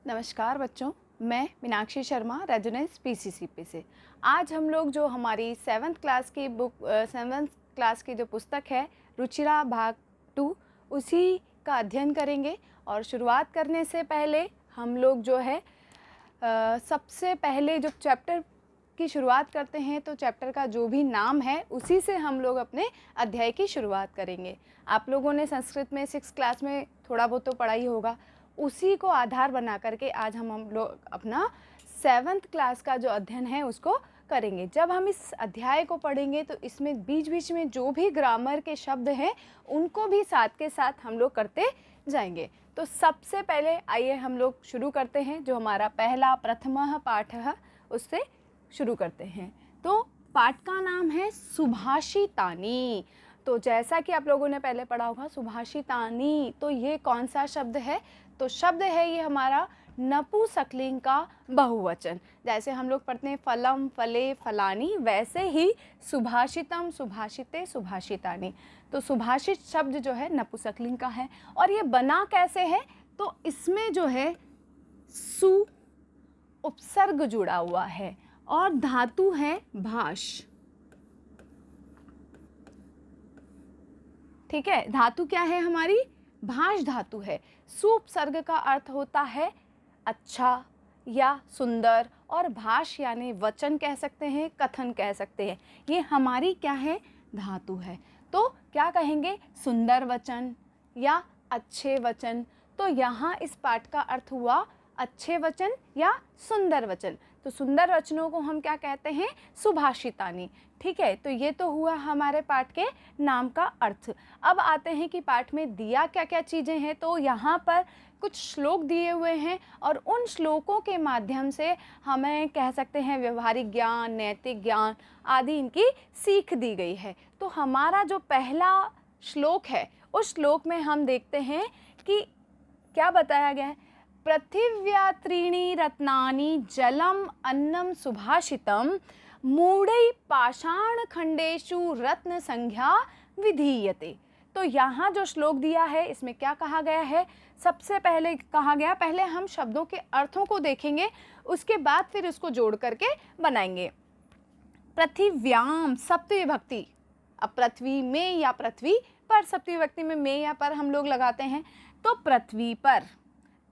नमस्कार बच्चों, मैं मीनाक्षी शर्मा रेजोनेंस पीसीसीपी से। आज हम लोग जो हमारी सेवन्थ क्लास की जो पुस्तक है रुचिरा भाग 2 उसी का अध्ययन करेंगे। और शुरुआत करने से पहले हम लोग जो है सबसे पहले जो चैप्टर की शुरुआत करते हैं तो चैप्टर का जो भी नाम है उसी से हम लोग अपने अध्याय की शुरुआत करेंगे। आप लोगों ने संस्कृत में 6th क्लास में थोड़ा बहुत तो पढ़ा ही होगा, उसी को आधार बना करके आज हम लोग अपना 7th क्लास का जो अध्ययन है उसको करेंगे। जब हम इस अध्याय को पढ़ेंगे तो इसमें बीच बीच में जो भी ग्रामर के शब्द हैं उनको भी साथ के साथ हम लोग करते जाएंगे। तो सबसे पहले आइए हम लोग शुरू करते हैं। जो हमारा पहला प्रथमः पाठ है उससे शुरू करते हैं। तो पाठ का नाम है सुभाषितानी। तो जैसा कि आप लोगों ने पहले पढ़ा होगा सुभाषितानी, तो ये कौन सा शब्द है? तो शब्द है ये हमारा नपुंसकलिंग का बहुवचन। जैसे हम लोग पढ़ते हैं फलम, फले, फलानी, वैसे ही सुभाषितम, सुभाषिते, सुभाषितानी। तो सुभाषित शब्द जो है नपुंसकलिंग का है। और ये बना कैसे है? तो इसमें जो है सु उपसर्ग जुड़ा हुआ है और धातु है भाष। ठीक है, धातु क्या है हमारी? भाष धातु है। सुपसर्ग का अर्थ होता है अच्छा या सुंदर, और भाष यानी वचन कह सकते हैं, कथन कह सकते हैं। ये हमारी क्या है? धातु है। तो क्या कहेंगे? सुंदर वचन या अच्छे वचन। तो यहाँ इस पाठ का अर्थ हुआ अच्छे वचन या सुंदर वचन। तो सुंदर वचनों को हम क्या कहते हैं? सुभाषितानी। ठीक है, तो ये तो हुआ हमारे पाठ के नाम का अर्थ। अब आते हैं कि पाठ में दिया क्या क्या चीज़ें हैं। तो यहाँ पर कुछ श्लोक दिए हुए हैं और उन श्लोकों के माध्यम से हमें कह सकते हैं व्यवहारिक ज्ञान, नैतिक ज्ञान आदि इनकी सीख दी गई है। तो हमारा जो पहला श्लोक है उस श्लोक में हम देखते हैं कि क्या बताया गया है। पृथिव्या त्रीणि रत्नानि जलम अन्नम सुभाषितम मूढ़ै पाषाण खंडेषु रत्न संज्ञा विधीयते। तो यहाँ जो श्लोक दिया है इसमें क्या कहा गया है? सबसे पहले कहा गया, पहले हम शब्दों के अर्थों को देखेंगे, उसके बाद फिर उसको जोड़ करके बनाएंगे। पृथिव्याम सप्तमी विभक्ति। अब पृथ्वी में या पृथ्वी पर, सप्तमी विभक्ति में या पर हम लोग लगाते हैं। तो पृथ्वी पर,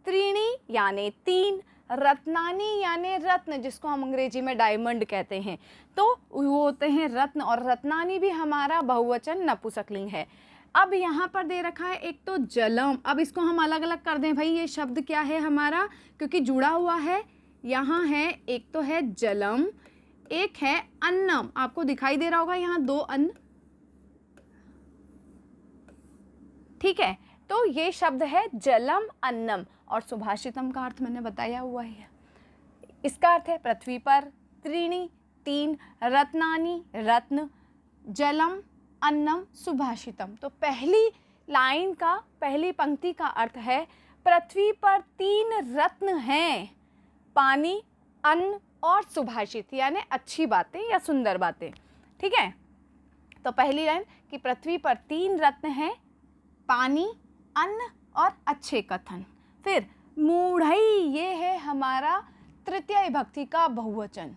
त्रीणी यानी 3, रत्नानी यानी रत्न, जिसको हम अंग्रेजी में डायमंड कहते हैं। तो वो होते हैं रत्न, और रत्नानी भी हमारा बहुवचन नपुंसकलिंग है। अब यहाँ पर दे रखा है एक तो जलम। अब इसको हम अलग अलग कर दें भाई, ये शब्द क्या है हमारा, क्योंकि जुड़ा हुआ है। यहाँ है एक तो है जलम, एक है अन्नम। आपको दिखाई दे रहा होगा यहाँ 2 अन्न। ठीक है, तो ये शब्द है जलम अन्नम, और सुभाषितम का अर्थ मैंने बताया हुआ है। इसका अर्थ है पृथ्वी पर, त्रीणी 3, रत्नानी रत्न, जलम अन्नम सुभाषितम। तो पहली लाइन का, पहली पंक्ति का अर्थ है पृथ्वी पर 3 रत्न हैं, पानी, अन्न और सुभाषित यानी अच्छी बातें या सुंदर बातें। ठीक है, तो पहली लाइन कि पृथ्वी पर 3 रत्न हैं, पानी, अन्न और अच्छे कथन। फिर मूढ़ै, ये है हमारा तृतीय विभक्ति का बहुवचन,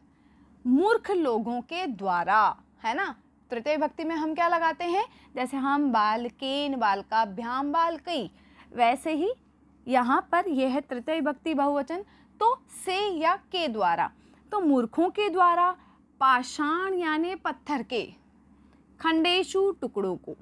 मूर्ख लोगों के द्वारा, है ना। तृतीय विभक्ति में हम क्या लगाते हैं? जैसे हम बालकेन, बालकाभ्याम, बालकई, वैसे ही यहाँ पर यह है तृतीय विभक्ति बहुवचन, तो से या के द्वारा। तो मूर्खों के द्वारा, पाषाण यानी पत्थर के, खंडेशु टुकड़ों को।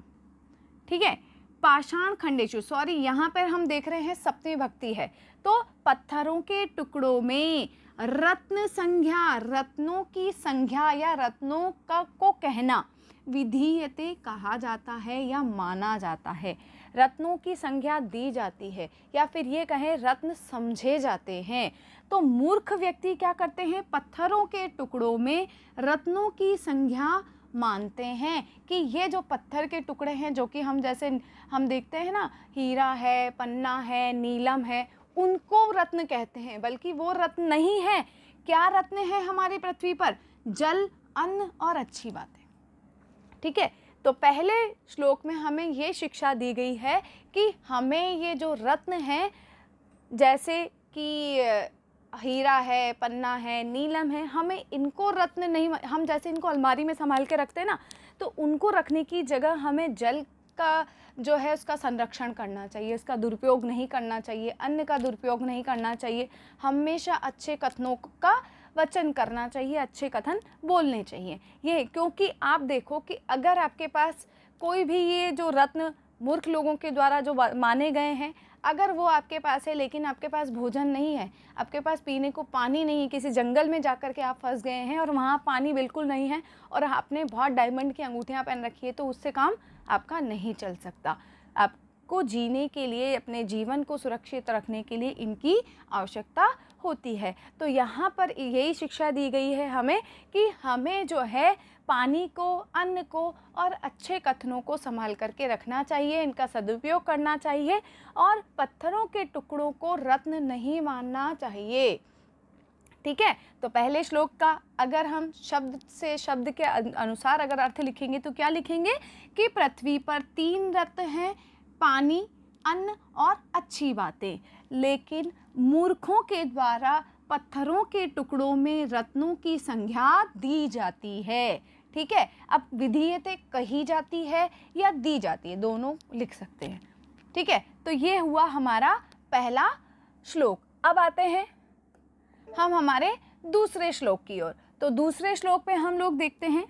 ठीक है, पाषाण खंडेशु, सॉरी यहाँ पर हम देख रहे हैं सप्तमी विभक्ति है। तो पत्थरों के टुकड़ों में रत्न संज्ञा, रत्नों की संज्ञा या रत्नों का को कहना, विधीयते कहा जाता है या माना जाता है। रत्नों की संज्ञा दी जाती है, या फिर ये कहें रत्न समझे जाते हैं। तो मूर्ख व्यक्ति क्या करते हैं? पत्थरों के टुकड़ों में रत्नों की संज्ञा मानते हैं कि ये जो पत्थर के टुकड़े हैं, जो कि हम जैसे हम देखते हैं ना, हीरा है, पन्ना है, नीलम है, उनको रत्न कहते हैं, बल्कि वो रत्न नहीं है। क्या रत्न है हमारी पृथ्वी पर? जल, अन्न और अच्छी बातें। ठीक है, तो पहले श्लोक में हमें ये शिक्षा दी गई है कि हमें ये जो रत्न हैं, जैसे कि हीरा है, पन्ना है, नीलम है, हमें इनको रत्न नहीं, हम जैसे इनको अलमारी में संभाल के रखते हैं ना, तो उनको रखने की जगह हमें जल का जो है उसका संरक्षण करना चाहिए, उसका दुरुपयोग नहीं करना चाहिए, अन्न का दुरुपयोग नहीं करना चाहिए। हमेशा अच्छे कथनों का वचन करना चाहिए, अच्छे कथन बोलने चाहिए। ये क्योंकि आप देखो कि अगर आपके पास कोई भी ये जो रत्न मूर्ख लोगों के द्वारा जो माने गए हैं, अगर वो आपके पास है लेकिन आपके पास भोजन नहीं है, आपके पास पीने को पानी नहीं है, किसी जंगल में जाकर के आप फंस गए हैं और वहाँ पानी बिल्कुल नहीं है और आपने बहुत डायमंड की अंगूठियाँ पहन रखी है, तो उससे काम आपका नहीं चल सकता। आपको जीने के लिए, अपने जीवन को सुरक्षित रखने के लिए इनकी आवश्यकता होती है। तो यहाँ पर यही शिक्षा दी गई है हमें कि हमें जो है पानी को, अन्न को और अच्छे कथनों को संभाल करके रखना चाहिए, इनका सदुपयोग करना चाहिए और पत्थरों के टुकड़ों को रत्न नहीं मानना चाहिए। ठीक है, तो पहले श्लोक का अगर हम शब्द से शब्द के अनुसार अगर अर्थ लिखेंगे तो क्या लिखेंगे कि पृथ्वी पर 3 रत्न हैं, पानी, अन्न और अच्छी बातें, लेकिन मूर्खों के द्वारा पत्थरों के टुकड़ों में रत्नों की संज्ञा दी जाती है। ठीक है, अब विधीयते कही जाती है या दी जाती है, दोनों लिख सकते हैं। ठीक है, तो ये हुआ हमारा पहला श्लोक। अब आते हैं हम हमारे दूसरे श्लोक की ओर। तो दूसरे श्लोक में हम लोग देखते हैं,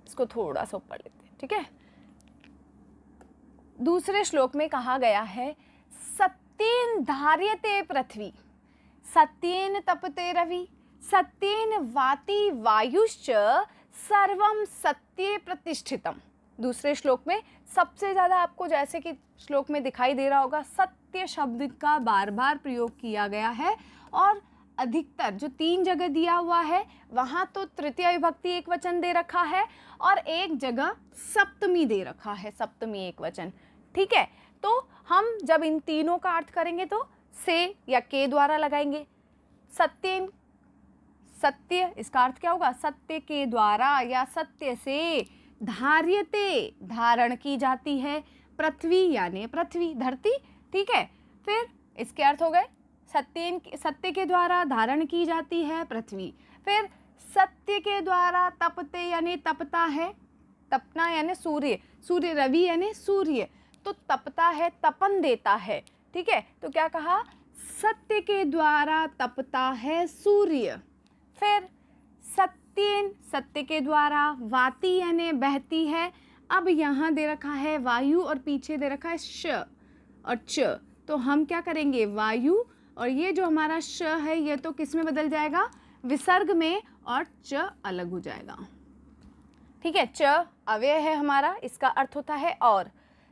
इसको थोड़ा सा ऊपर लेते हैं। ठीक है, दूसरे श्लोक में कहा गया है सत्येन धार्यते पृथ्वी, सत्येन तपते रवि, सत्येन वाति वायुश्च सर्वम सत्ये प्रतिष्ठितम। दूसरे श्लोक में सबसे ज़्यादा आपको जैसे कि श्लोक में दिखाई दे रहा होगा, सत्य शब्द का बार बार प्रयोग किया गया है और अधिकतर जो 3 जगह दिया हुआ है वहाँ तो तृतीय विभक्ति एक वचन दे रखा है और एक जगह सप्तमी दे रखा है, सप्तमी एक वचन। ठीक है, तो हम जब इन तीनों का अर्थ करेंगे तो से या के द्वारा लगाएंगे। सत्येन, सत्य, इसका अर्थ क्या होगा? सत्य के द्वारा या सत्य से, धार्यते, धारण की जाती है, पृथ्वी यानी पृथ्वी, धरती। ठीक है, फिर इसके अर्थ हो गए सत्येन, सत्य के द्वारा धारण की जाती है पृथ्वी, फिर सत्य के द्वारा तपते यानी तपता है, तपना यानी सूर्य, सूर्य रवि यानी सूर्य, तो तपता है, तपन देता है। ठीक है, तो क्या कहा? सत्य के द्वारा तपता है सूर्य। फिर सत्येन, सत्य के द्वारा, वाति यानी बहती है। अब यहाँ दे रखा है वायु और पीछे दे रखा है श और च, तो हम क्या करेंगे? वायु और ये जो हमारा श है ये तो किस में बदल जाएगा? विसर्ग में, और च अलग हो जाएगा। ठीक है, च अव्यय है हमारा, इसका अर्थ होता है और।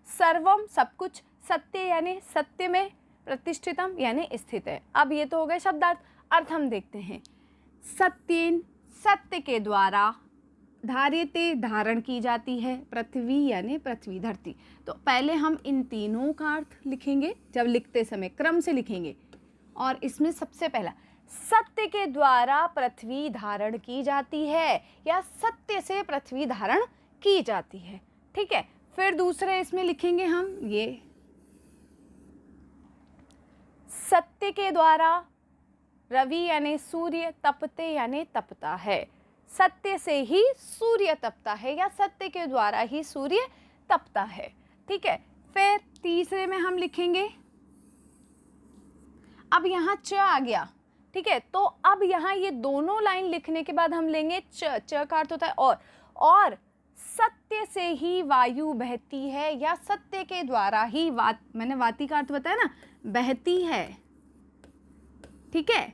सर्वम सब कुछ, सत्य यानी सत्य में, प्रतिष्ठितम यानी स्थित है। अब ये तो हो गए शब्दार्थ, अर्थ हम देखते हैं। सत्येन, सत्य के द्वारा, धार्यते, धारण की जाती है, पृथ्वी यानी पृथ्वी, धरती। तो पहले हम इन तीनों का अर्थ लिखेंगे, जब लिखते समय क्रम से लिखेंगे, और इसमें सबसे पहला सत्य के द्वारा पृथ्वी धारण की जाती है या सत्य से पृथ्वी धारण की जाती है। ठीक है, फिर दूसरे इसमें लिखेंगे हम ये, सत्य के द्वारा रवि यानी सूर्य, तपते यानी तपता है, सत्य से ही सूर्य तपता है या सत्य के द्वारा ही सूर्य तपता है। ठीक है, फिर तीसरे में हम लिखेंगे, अब यहाँ च आ गया। ठीक है, तो अब यहाँ ये दोनों लाइन लिखने के बाद हम लेंगे च, च का अर्थ होता है और सत्य से ही वायु बहती है या सत्य के द्वारा ही, मैंने वाती का अर्थ बताया ना, बहती है। ठीक है,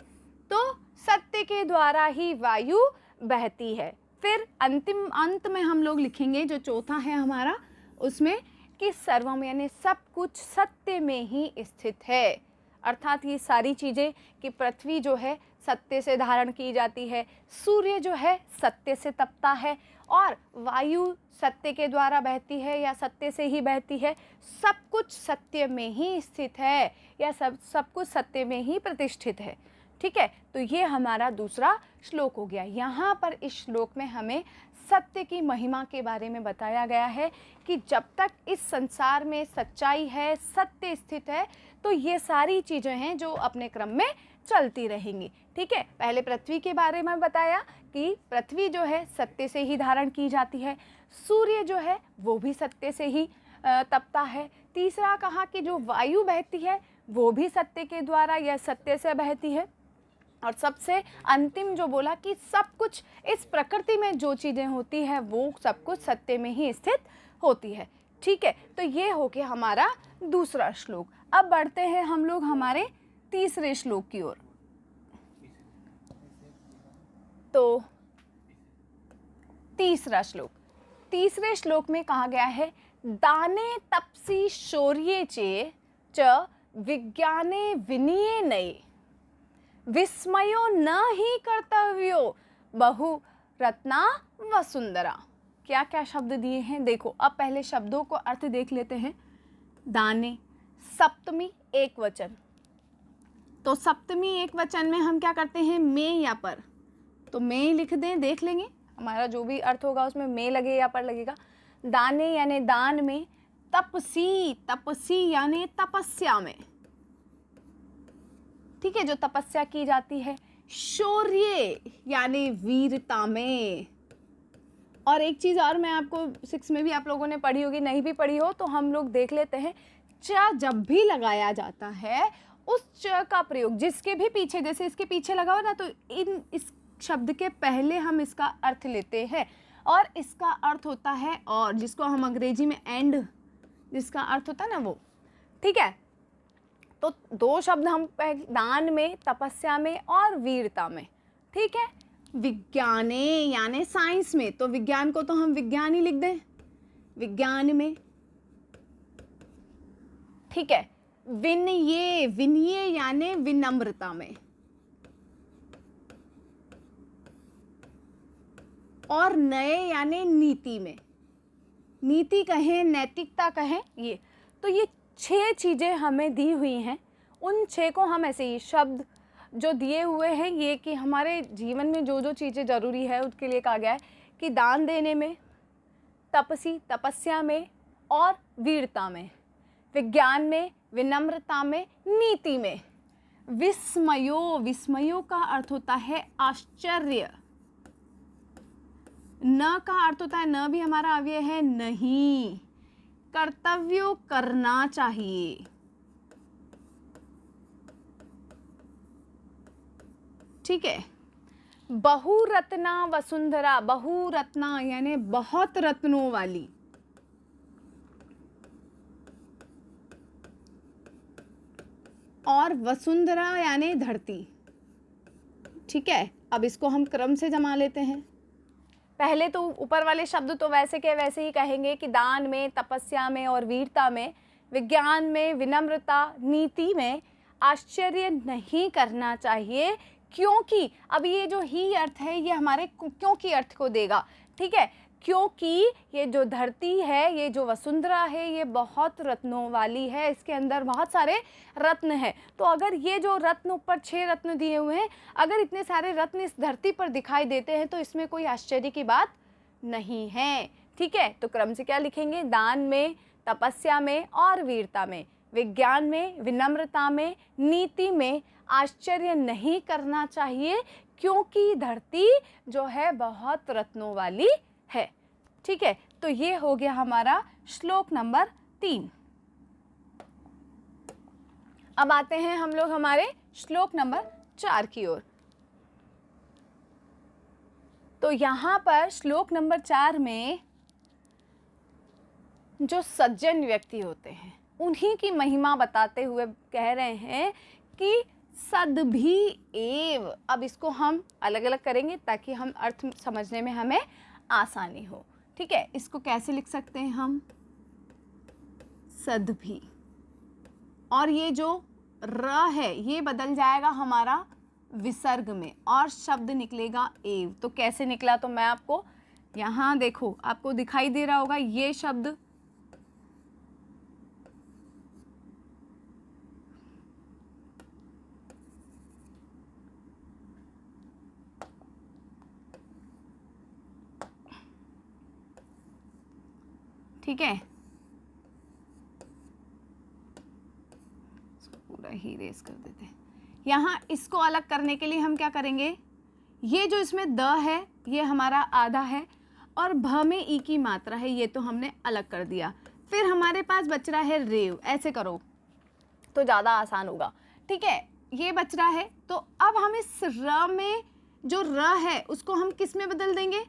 तो सत्य के द्वारा ही वायु बहती है। फिर अंतिम अंत में हम लोग लिखेंगे जो चौथा है हमारा, उसमें कि सर्वम यानी सब कुछ सत्य में ही स्थित है, अर्थात ये सारी चीज़ें कि पृथ्वी जो है सत्य से धारण की जाती है, सूर्य जो है सत्य से तपता है और वायु सत्य के द्वारा बहती है या सत्य से ही बहती है, सब कुछ सत्य में ही स्थित है या सब कुछ सत्य में ही प्रतिष्ठित है। ठीक है, तो ये हमारा दूसरा श्लोक हो गया। यहाँ पर इस श्लोक में हमें सत्य की महिमा के बारे में बताया गया है कि जब तक इस संसार में सच्चाई है, सत्य स्थित है, तो ये सारी चीज़ें हैं जो अपने क्रम में चलती रहेंगी। ठीक है, पहले पृथ्वी के बारे में बताया कि पृथ्वी जो है सत्य से ही धारण की जाती है, सूर्य जो है वो भी सत्य से ही तपता है। तीसरा कहा कि जो वायु बहती है वो भी सत्य के द्वारा या सत्य से बहती है। और सबसे अंतिम जो बोला कि सब कुछ इस प्रकृति में जो चीज़ें होती हैं वो सब कुछ सत्य में ही स्थित होती है। ठीक है, तो ये हो गया हमारा दूसरा श्लोक। अब बढ़ते हैं हम लोग हमारे तीसरे श्लोक की ओर। तो तीसरा श्लोक, तीसरे श्लोक में कहा गया है दाने तपसी शौर्ये चे च विज्ञाने विनीये नये विस्मयो न ही कर्तव्यो बहु रत्ना वसुंधरा। क्या क्या शब्द दिए हैं देखो। अब पहले शब्दों को अर्थ देख लेते हैं। दाने, सप्तमी एक वचन, तो सप्तमी एक वचन में हम क्या करते हैं, में या पर, तो में लिख दें, देख लेंगे हमारा जो भी अर्थ होगा उसमें में लगे या पर लगेगा। दाने यानी दान में, तपसी, तपसी यानी तपस्या में, ठीक है, जो तपस्या की जाती है। शौर्य यानी वीरता में। और एक चीज़ और मैं आपको 6 में भी आप लोगों ने पढ़ी होगी, नहीं भी पढ़ी हो तो हम लोग देख लेते हैं। च जब भी लगाया जाता है उस च का प्रयोग जिसके भी पीछे, जैसे इसके पीछे लगा हो ना, तो इस शब्द के पहले हम इसका अर्थ लेते हैं और इसका अर्थ होता है और, जिसको हम अंग्रेजी में एंड जिसका अर्थ होता है ना वो। ठीक है, तो दो शब्द हम दान में, तपस्या में और वीरता में। ठीक है, विज्ञाने यानी साइंस में, तो विज्ञान को तो हम विज्ञान ही लिख दें, विज्ञान में। ठीक है, विनये, विनये यानी विनम्रता में। और नए यानी नीति में, नीति कहें, नैतिकता कहें, ये तो ये 6 चीज़ें हमें दी हुई हैं। उन 6 को हम ऐसे ही शब्द जो दिए हुए हैं ये कि हमारे जीवन में जो जो चीज़ें ज़रूरी है उसके लिए कहा गया है कि दान देने में, तपसी तपस्या में और वीरता में, विज्ञान में, विनम्रता में, नीति में। विस्मयो, विस्मयो का अर्थ होता है आश्चर्य। न का अर्थ होता है, न भी हमारा अव्यय है नहीं, कर्तव्य करना चाहिए। ठीक है, बहुरत्ना वसुंधरा, बहुरत्ना यानी बहुत रत्नों वाली। और वसुंधरा यानी धरती। ठीक है, अब इसको हम क्रम से जमा लेते हैं। पहले तो ऊपर वाले शब्द तो वैसे के वैसे ही कहेंगे कि दान में, तपस्या में और वीरता में, विज्ञान में, विनम्रता, नीति में आश्चर्य नहीं करना चाहिए, क्योंकि अब ये जो ही अर्थ है ये हमारे क्योंकि अर्थ को देगा। ठीक है, क्योंकि ये जो धरती है, ये जो वसुंधरा है, ये बहुत रत्नों वाली है, इसके अंदर बहुत सारे रत्न हैं। तो अगर ये जो रत्न, ऊपर 6 रत्न दिए हुए हैं, अगर इतने सारे रत्न इस धरती पर दिखाई देते हैं तो इसमें कोई आश्चर्य की बात नहीं है। ठीक है, तो क्रम से क्या लिखेंगे, दान में, तपस्या में और वीरता में, विज्ञान में, विनम्रता में, नीति में आश्चर्य नहीं करना चाहिए, क्योंकि धरती जो है बहुत रत्नों वाली है। ठीक है, तो ये हो गया हमारा श्लोक नंबर 3। अब आते हैं हम लोग हमारे श्लोक नंबर 4 की ओर। तो यहाँ पर श्लोक नंबर 4 में जो सज्जन व्यक्ति होते हैं उन्हीं की महिमा बताते हुए कह रहे हैं कि सद भी एव। अब इसको हम अलग अलग करेंगे ताकि हम अर्थ समझने में हमें आसानी हो। ठीक है, इसको कैसे लिख सकते हैं हम, सद भी, और ये जो र है ये बदल जाएगा हमारा विसर्ग में और शब्द निकलेगा एव। तो कैसे निकला, तो मैं आपको यहाँ देखो, आपको दिखाई दे रहा होगा ये शब्द, ठीक है, पूरा ही रेस कर देते हैं। यहाँ इसको अलग करने के लिए हम क्या करेंगे, ये जो इसमें द है ये हमारा आधा है और भ में ई की मात्रा है, ये तो हमने अलग कर दिया। फिर हमारे पास बच रहा है रेव, ऐसे करो तो ज़्यादा आसान होगा। ठीक है, ये बच रहा है। तो अब हम इस र में जो र है उसको हम किस में बदल देंगे,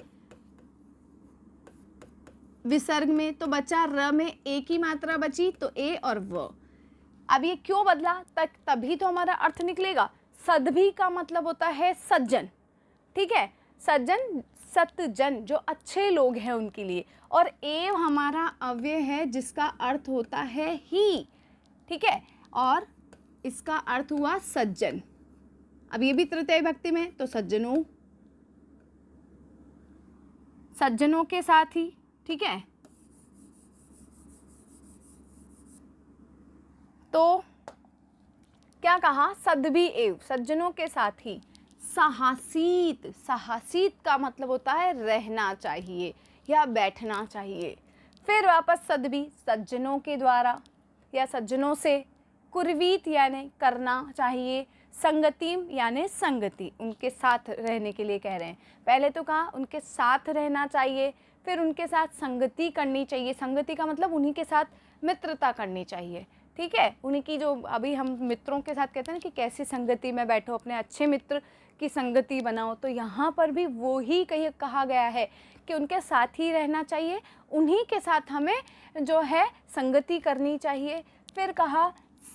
विसर्ग में। तो बचा र में ए की मात्रा बची, तो ए और व। अब ये क्यों बदला, तभी तो हमारा अर्थ निकलेगा। सद्भी का मतलब होता है सज्जन, ठीक है, सज्जन, सतजन, जो अच्छे लोग हैं उनके लिए। और एव हमारा अव्यय है जिसका अर्थ होता है ही, ठीक है, और इसका अर्थ हुआ सज्जन। अब ये भी तृतीय विभक्ति में, तो सज्जनों, सज्जनों के साथ ही, ठीक है। तो क्या कहा, सद्भी एव, सज्जनों के साथ ही। साहसीत, साहसीत का मतलब होता है रहना चाहिए या बैठना चाहिए। फिर वापस सद्भी, सज्जनों के द्वारा या सज्जनों से। कुर्वीत यानी करना चाहिए। संगतिम यानी संगति, उनके साथ रहने के लिए कह रहे हैं। पहले तो कहा उनके साथ रहना चाहिए, फिर उनके साथ संगति करनी चाहिए। संगति का मतलब उन्हीं के साथ मित्रता करनी चाहिए, ठीक है। उन्हीं की जो अभी हम मित्रों के साथ कहते हैं ना कि कैसी संगति में बैठो, अपने अच्छे मित्र की संगति बनाओ, तो यहाँ पर भी वो ही कहा गया है कि उनके साथ ही रहना चाहिए, उन्हीं के साथ हमें जो है संगति करनी चाहिए। फिर कहा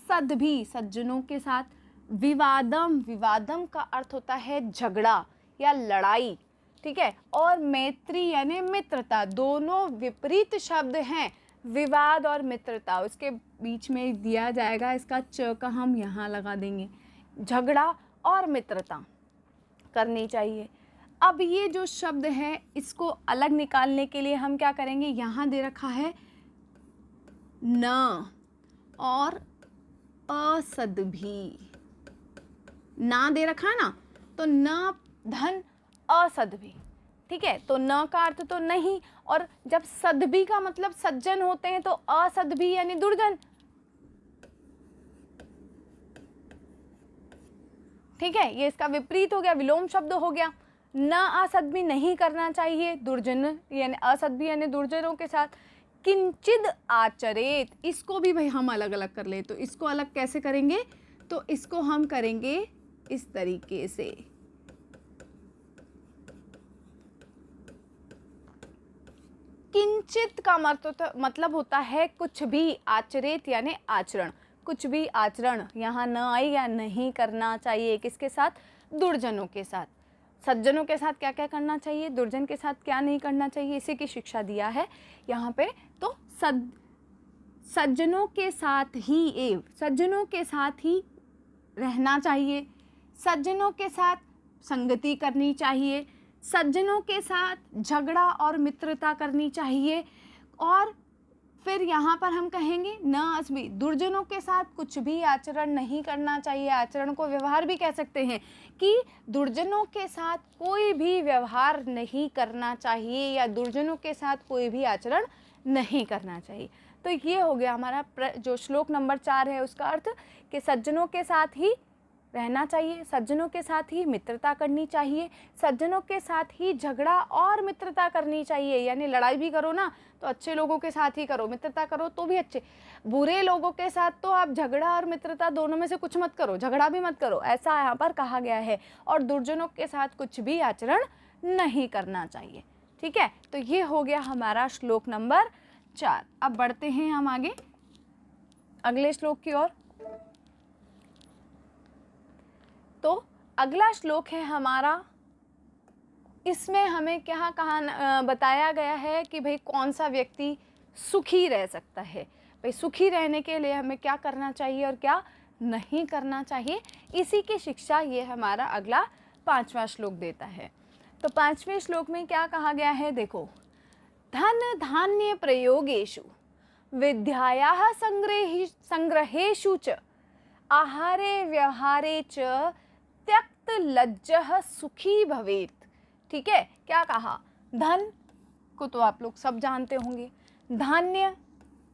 सद्भी, सज्जनों के साथ। विवादम, विवादम का अर्थ होता है झगड़ा या लड़ाई, ठीक है। और मैत्री यानी मित्रता, दोनों विपरीत शब्द हैं, विवाद और मित्रता। उसके बीच में दिया जाएगा इसका च का, हम यहाँ लगा देंगे। झगड़ा और मित्रता करनी चाहिए। अब ये जो शब्द है इसको अलग निकालने के लिए हम क्या करेंगे, यहाँ दे रखा है न और असद्भी, ना दे रखा है ना, तो न धन असद्भी, ठीक है। तो न का अर्थ तो नहीं, और जब सद्भी का मतलब सज्जन होते हैं तो असद्भी यानी दुर्जन, ठीक है। ये इसका विपरीत हो गया, विलोम शब्द हो गया। न असद्भी नहीं करना चाहिए, दुर्जन यानी असद्भी यानी दुर्जनों के साथ। किंचिद आचरेत, इसको भी भाई हम अलग अलग कर ले, तो इसको अलग कैसे करेंगे, तो इसको हम करेंगे इस तरीके से। किंचित का मतलब होता है कुछ भी, आचरेत यानी आचरण, कुछ भी आचरण यहाँ न आई या नहीं करना चाहिए। किसके साथ, दुर्जनों के साथ। सज्जनों के साथ क्या क्या करना चाहिए, दुर्जन के साथ क्या नहीं करना चाहिए, इसी की शिक्षा दिया है यहाँ पे। तो सज्जनों के साथ ही एव, सज्जनों के साथ ही रहना चाहिए, सज्जनों के साथ संगति करनी चाहिए, सज्जनों के साथ झगड़ा और मित्रता करनी चाहिए। और फिर यहाँ पर हम कहेंगे न असभी, दुर्जनों के साथ कुछ भी आचरण नहीं करना चाहिए। आचरण को व्यवहार भी कह सकते हैं कि दुर्जनों के साथ कोई भी व्यवहार नहीं करना चाहिए या दुर्जनों के साथ कोई भी आचरण नहीं करना चाहिए। तो ये हो गया हमारा जो श्लोक नंबर 4 है उसका अर्थ, कि सज्जनों के साथ ही रहना चाहिए, सज्जनों के साथ ही मित्रता करनी चाहिए, सज्जनों के साथ ही झगड़ा और मित्रता करनी चाहिए। यानी लड़ाई भी करो ना तो अच्छे लोगों के साथ ही करो, मित्रता करो तो भी अच्छे, बुरे लोगों के साथ तो आप झगड़ा और मित्रता दोनों में से कुछ मत करो, झगड़ा भी मत करो, ऐसा यहाँ पर कहा गया है। और दुर्जनों के साथ कुछ भी आचरण नहीं करना चाहिए, ठीक है। तो ये हो गया हमारा श्लोक नंबर 4। अब बढ़ते हैं हम आगे अगले श्लोक की ओर। तो अगला श्लोक है हमारा, इसमें हमें क्या कहा बताया गया है कि भाई कौन सा व्यक्ति सुखी रह सकता है। भाई सुखी रहने के लिए हमें क्या करना चाहिए और क्या नहीं करना चाहिए, इसी की शिक्षा ये हमारा अगला 5वां श्लोक देता है। तो 5वें श्लोक में क्या कहा गया है, देखो, धन धान्य प्रयोगेषु विद्यायाः संग्रहेषु च आहारे व्यवहारे च त्यक्त लज्जः सुखी भवेत्। ठीक है, क्या कहा, धन को तो आप लोग सब जानते होंगे, धान्य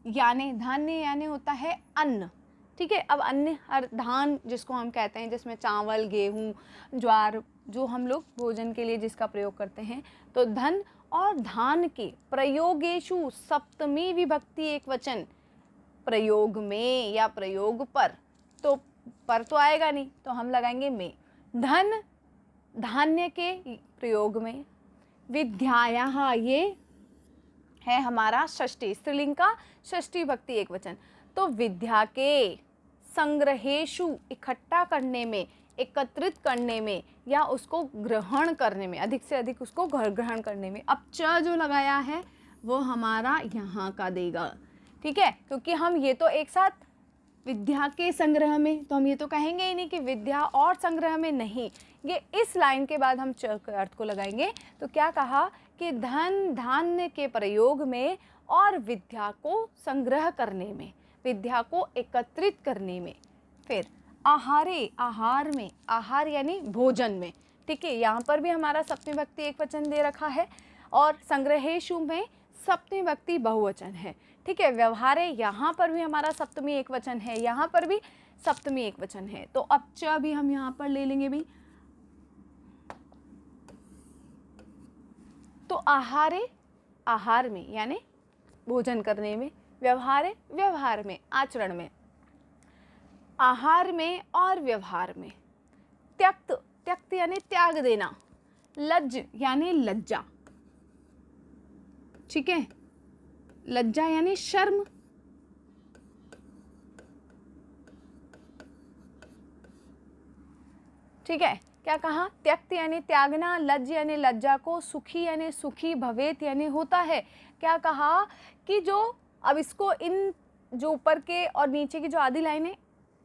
यानी होता है अन्न, ठीक है। अब अन्न हर धान जिसको हम कहते हैं, जिसमें चावल, गेहूँ, ज्वार, जो हम लोग भोजन के लिए जिसका प्रयोग करते हैं, तो धन और धान के प्रयोगेषु सप्तमी विभक्ति एक वचन, प्रयोग में या प्रयोग पर, तो पर तो आएगा नहीं, तो हम लगाएंगे में। धन धान्य के प्रयोग में, विद्यायाः ये है हमारा षष्ठी, स्त्रीलिंग का षष्ठी भक्ति एक वचन, तो विद्या के संग्रहेषु इकट्ठा करने में, एकत्रित करने में, या उसको ग्रहण करने में, अधिक से अधिक उसको ग्रहण करने में। अब च जो लगाया है वो हमारा यहाँ का देगा, ठीक है, क्योंकि हम ये तो एक साथ विद्या के संग्रह में, तो हम ये तो कहेंगे ही नहीं कि विद्या और संग्रह में, नहीं, ये इस लाइन के बाद हम च के अर्थ को लगाएंगे। तो क्या कहा कि धन धान्य के प्रयोग में और विद्या को संग्रह करने में, विद्या को एकत्रित करने में। फिर आहारे, आहार में, आहार यानी भोजन में, ठीक है, यहाँ पर भी हमारा सप्तमी भक्ति एक वचन दे रखा है, और संग्रहेषु में सप्तमी भक्ति बहुवचन है, ठीक है। व्यवहारे, यहाँ पर भी हमारा सप्तमी एक वचन है, यहाँ पर भी सप्तमी एक वचन है। तो अब च भी हम यहाँ पर ले लेंगे भी, तो आहारे, आहार में यानी भोजन करने में, व्यवहारे, व्यवहार में, आचरण में, आहार में और व्यवहार में। त्यक्त, त्यक्त यानी त्याग देना, लज्ज यानी लज्जा, ठीक है, लज्जा यानी शर्म, ठीक है। क्या कहा, त्यक्त यानी त्यागना, लज्ज यानी लज्जा को, सुखी यानी सुखी, भवेत यानी होता है। क्या कहा कि जो, अब इसको इन जो ऊपर के और नीचे की जो आधी लाइनें,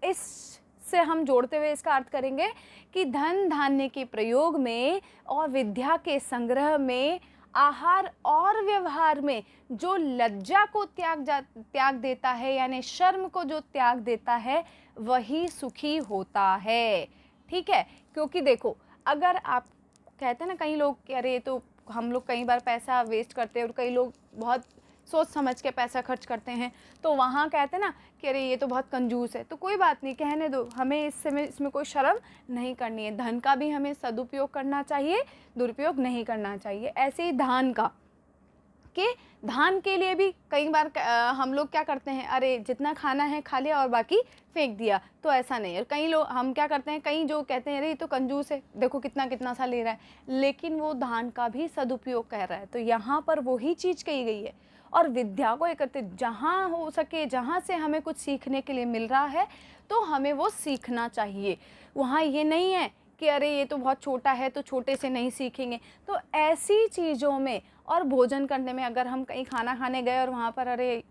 इससे हम जोड़ते हुए इसका अर्थ करेंगे कि धन धान्य के प्रयोग में और विद्या के संग्रह में, आहार और व्यवहार में जो लज्जा को त्याग देता है, यानी शर्म को जो त्याग देता है, वही सुखी होता है, ठीक है। क्योंकि देखो, अगर आप कहते हैं ना, कई लोग कि अरे तो हम लोग कई बार पैसा वेस्ट करते हैं, और कई लोग बहुत सोच समझ के पैसा खर्च करते हैं, तो वहाँ कहते हैं ना कि अरे ये तो बहुत कंजूस है। तो कोई बात नहीं, कहने दो, हमें इसमें कोई शर्म नहीं करनी है। धन का भी हमें सदुपयोग करना चाहिए, दुरुपयोग नहीं करना चाहिए। ऐसे ही धान का, कि धान के लिए भी कई बार हम लोग क्या करते हैं, अरे जितना खाना है खा लिया और बाकी फेंक दिया, तो ऐसा नहीं। और कई लोग हम क्या करते हैं, कई जो कहते हैं अरे ये तो कंजूस है, देखो कितना कितना सा ले रहा है, लेकिन वो धान का भी सदुपयोग कर रहा है। तो यहाँ पर वही चीज़ कही गई है। और विद्या को एकत्रित, जहाँ हो सके, जहाँ से हमें कुछ सीखने के लिए मिल रहा है, तो हमें वो सीखना चाहिए। वहाँ ये नहीं है कि अरे ये तो बहुत छोटा है, तो छोटे से नहीं सीखेंगे। तो ऐसी चीज़ों में और भोजन करने में, अगर हम कहीं खाना खाने गए और वहाँ पर अरे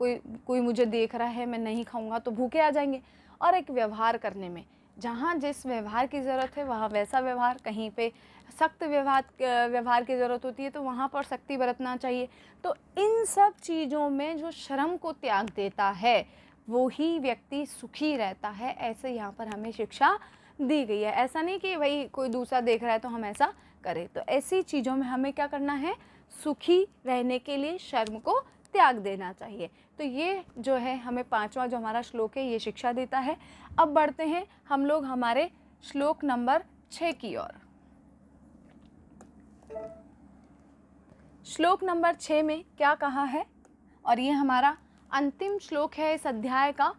कोई मुझे देख रहा है, मैं नहीं खाऊंगा, तो भूखे आ जाएंगे। और एक व्यवहार करने में, जहाँ जिस व्यवहार की ज़रूरत है वहाँ वैसा व्यवहार, कहीं पे सख्त व्यवहार की ज़रूरत होती है तो वहाँ पर सख्ती बरतना चाहिए। तो इन सब चीज़ों में जो शर्म को त्याग देता है, वो ही व्यक्ति सुखी रहता है। ऐसे यहाँ पर हमें शिक्षा दी गई है। ऐसा नहीं कि भाई कोई दूसरा देख रहा है तो हम ऐसा करें। तो ऐसी चीज़ों में हमें क्या करना है, सुखी रहने के लिए शर्म को त्याग देना चाहिए। तो ये जो है हमें पांचवा जो हमारा श्लोक है ये शिक्षा देता है। अब बढ़ते हैं हम लोग हमारे श्लोक नंबर 6 की ओर। श्लोक नंबर 6 में क्या कहा है, और ये हमारा अंतिम श्लोक है इस अध्याय का।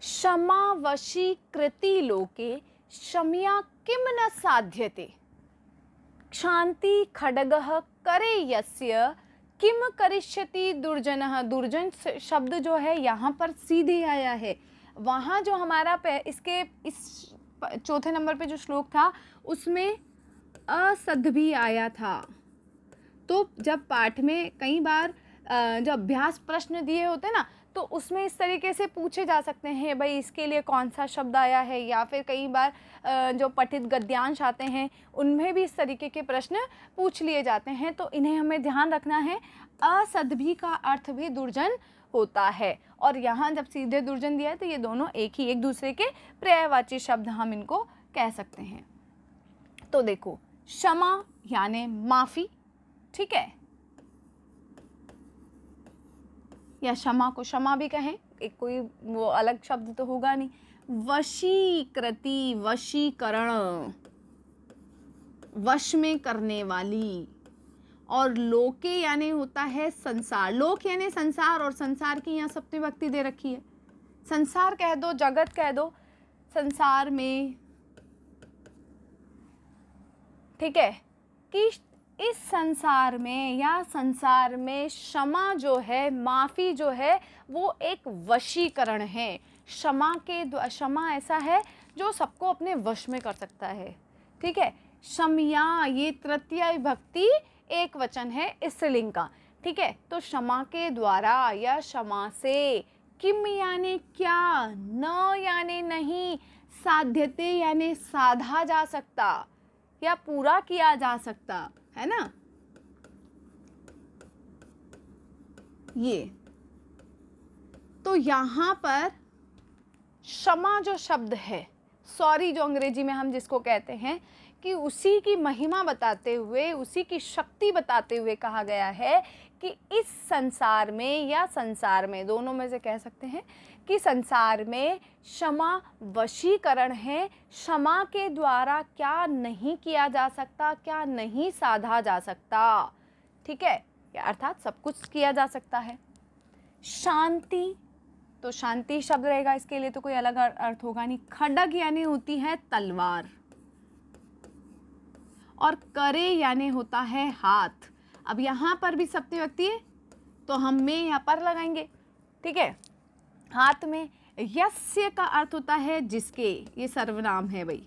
क्षमावशीकृति लोके क्षम्या किम न साध्यते, क्षान्ति खड्गः करे यस्य किम करिष्यति दुर्जनः। दुर्जन शब्द जो है यहाँ पर सीधे आया है। वहाँ जो हमारा इसके इस चौथे नंबर पे जो श्लोक था उसमें असद भी आया था। तो जब पाठ में कई बार जो अभ्यास प्रश्न दिए होते हैं ना, तो उसमें इस तरीके से पूछे जा सकते हैं, भाई इसके लिए कौन सा शब्द आया है, या फिर कई बार जो पठित गद्यांश आते हैं उनमें भी इस तरीके के प्रश्न पूछ लिए जाते हैं। तो इन्हें हमें ध्यान रखना है। असद्भी का अर्थ भी दुर्जन होता है, और यहाँ जब सीधे दुर्जन दिया है तो ये दोनों एक दूसरे के पर्यायवाची शब्द हम इनको कह सकते हैं। तो देखो, क्षमा यानी माफ़ी, ठीक है, या क्षमा को क्षमा भी कहें, एक कोई वो अलग शब्द तो होगा नहीं। वशीकृति, वशीकरण, वश में करने वाली। और लोके यानी होता है संसार, लोक यानी संसार, और संसार की यहाँ सप्तमी विभक्ति दे रखी है। संसार कह दो, जगत कह दो, संसार में, ठीक है, कि इस संसार में या संसार में क्षमा जो है, माफ़ी जो है, वो एक वशीकरण है। क्षमा ऐसा है जो सबको अपने वश में कर सकता है, ठीक है। क्षमया ये तृतीया विभक्ति एक वचन है स्त्रीलिंग का, ठीक है। तो क्षमा के द्वारा या क्षमा से, किम यानी क्या, न यानी नहीं, साध्यते यानी साधा जा सकता या पूरा किया जा सकता है ना। ये तो यहाँ पर क्षमा जो शब्द है, सॉरी जो अंग्रेजी में हम जिसको कहते हैं, कि उसी की महिमा बताते हुए, उसी की शक्ति बताते हुए कहा गया है कि इस संसार में या संसार में, दोनों में से कह सकते हैं कि संसार में क्षमा वशीकरण है। क्षमा के द्वारा क्या नहीं किया जा सकता, क्या नहीं साधा जा सकता, ठीक है, अर्थात सब कुछ किया जा सकता है। शांति, तो शांति शब्द रहेगा, इसके लिए तो कोई अलग अर्थ होगा नहीं। खड्ग यानी होती है तलवार, और करे यानी होता है हाथ। अब यहाँ पर भी सप्तमी विभक्ति है तो हम में यहाँ पर लगाएंगे, ठीक है। हाथ में, यस्य का अर्थ होता है जिसके, ये सर्वनाम है भाई,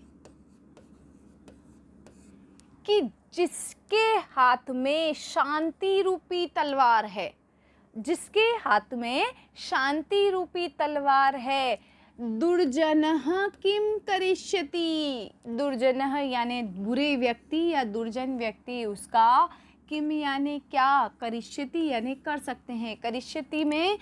कि जिसके हाथ में शांति रूपी तलवार है, जिसके हाथ में शांति रूपी तलवार है। दुर्जनः किम करिष्यति, दुर्जनः यानी बुरे व्यक्ति या दुर्जन व्यक्ति, उसका किम यानी क्या, करिष्यति यानी कर सकते हैं। करिष्यति में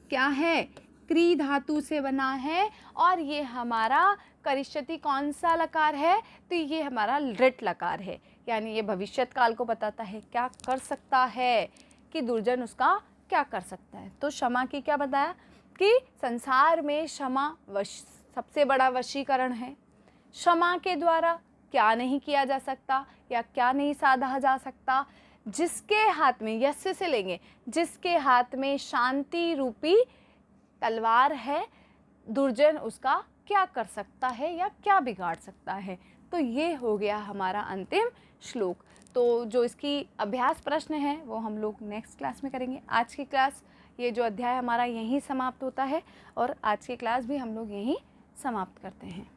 क्या है, क्री धातु से बना है, और ये हमारा करिष्यति कौन सा लकार है, तो ये हमारा लृट लकार है, यानी ये भविष्यत काल को बताता है, क्या कर सकता है, कि दुर्जन उसका क्या कर सकता है। तो क्षमा की क्या बताया कि संसार में क्षमा सबसे बड़ा वशीकरण है। क्षमा के द्वारा क्या नहीं किया जा सकता या क्या नहीं साधा जा सकता, जिसके हाथ में, यस्य से लेंगे, जिसके हाथ में शांति रूपी तलवार है, दुर्जन उसका क्या कर सकता है या क्या बिगाड़ सकता है। तो ये हो गया हमारा अंतिम श्लोक। तो जो इसकी अभ्यास प्रश्न है वो हम लोग नेक्स्ट क्लास में करेंगे। आज की क्लास, ये जो अध्याय हमारा यहीं समाप्त होता है, और आज की क्लास भी हम लोग यहीं समाप्त करते हैं।